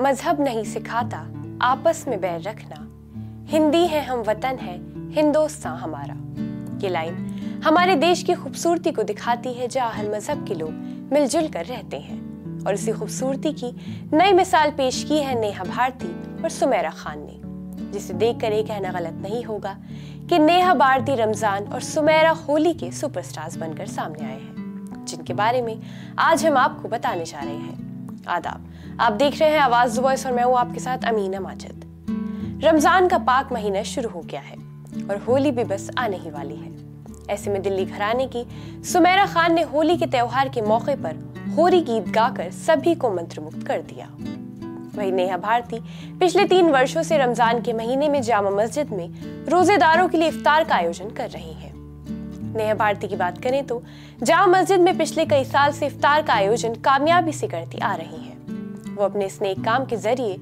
मजहब नहीं सिखाता आपस में बैर रखना, हिंदी है हम वतन है हिंदुस्तान हमारा। ये लाइन हमारे देश की खूबसूरती को दिखाती है, जहाँ हर मजहब के लोग मिलजुल कर रहते हैं। और इसी खूबसूरती की नई मिसाल पेश की है नेहा भारती और सुमेरा खान ने, जिसे देखकर ये कहना गलत नहीं होगा कि नेहा भारती रमजान और सुमेरा होली के सुपरस्टार्स बनकर सामने आए हैं, जिनके बारे में आज हम आपको बताने जा रहे हैं। आदाब, आप देख रहे हैं आवाज वॉइस और मैं हूं आपके साथ अमीना माजिद। रमजान का पाक महीना शुरू हो गया है और होली भी बस आने ही वाली है। ऐसे में दिल्ली घराने की सुमेरा खान ने होली के त्योहार के मौके पर होली गीत गाकर सभी को मंत्रमुग्ध कर दिया। वहीं नेहा भारती पिछले 3 वर्षों से रमजान के महीने में जामा मस्जिद में रोजेदारों के लिए इफ्तार का आयोजन कर रही हैं। नेहा भारती की बात करें तो जामा मस्जिद में पिछले कई साल से इफ्तार का आयोजन कामयाबी से करती आ रही हैं। वो अपने इस नेक काम के जरिए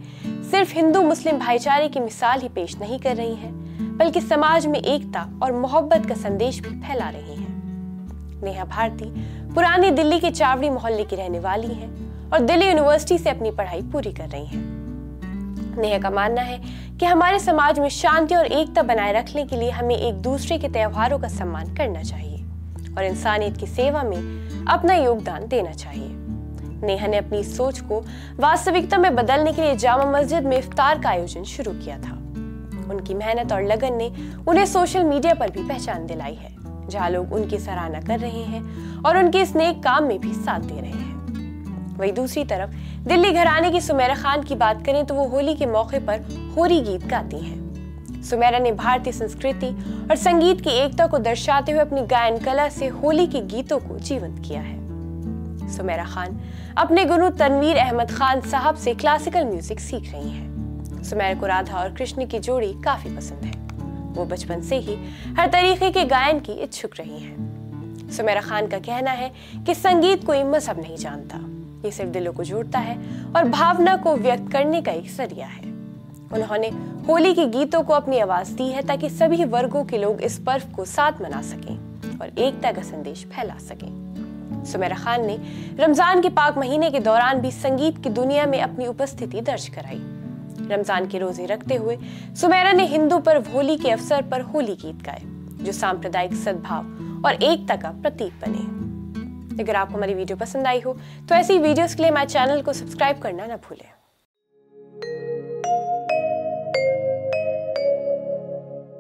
सिर्फ हिंदू मुस्लिम भाईचारे की मिसाल ही पेश नहीं कर रही हैं, बल्कि समाज में एकता और मोहब्बत का संदेश भी फैला रही हैं। नेहा भारती पुरानी दिल्ली के चावड़ी मोहल्ले की रहने वाली हैं और दिल्ली यूनिवर्सिटी से अपनी पढ़ाई पूरी कर रही हैं। नेहा का मानना है कि हमारे समाज में शांति और एकता बनाए रखने के लिए हमें एक दूसरे के त्योहारों का सम्मान करना चाहिए और इंसानियत की सेवा में अपना योगदान देना चाहिए। नेहा ने अपनी सोच को वास्तविकता में बदलने के लिए जामा मस्जिद में इफ्तार का आयोजन शुरू किया था। उनकी मेहनत और लगन ने उन्हें सोशल मीडिया पर भी पहचान दिलाई है, जहां लोग उनकी सराहना कर रहे हैं और उनके इस नेक काम में भी साथ दे रहे हैं। वहीं दूसरी तरफ दिल्ली घराने की सुमेरा खान की बात करें तो वो होली के मौके पर होली गीत गाती हैं। सुमेरा ने भारतीय संस्कृति और संगीत की एकता को दर्शाते हुए अपनी गायन कला से होली के गीतों को जीवंत किया है। सुमेरा खान अपने गुरु तनवीर अहमद खान साहब से क्लासिकल म्यूजिक सीख रही हैं। सुमेरा को राधा और कृष्ण की जोड़ी काफी पसंद है। वो बचपन से ही हर तरीके के गायन की इच्छुक रही हैं। सुमेरा खान का कहना है कि संगीत कोई मजहब नहीं जानता, ये सिर्फ दिलों को जोड़ता है और भावना को व्यक्त करने का एक जरिया है। उन्होंने होली के गीतों को अपनी आवाज दी है ताकि सभी वर्गों के लोग इस पर्व को साथ मना सकें और एकता का संदेश फैला सकें। सुमेरा खान ने रमजान के पाक महीने के दौरान भी संगीत की दुनिया में अपनी उपस्थिति दर्ज कराई। रमजान के रोजे रखते हुए सुमेरा ने हिंदू पर्व होली के अवसर पर होली गीत गाए, जो सांप्रदायिक सद्भाव और एकता का प्रतीक बने। अगर आपको हमारी वीडियो पसंद आई हो तो ऐसी वीडियोस के लिए हमारे चैनल को सब्सक्राइब करना न भूलें।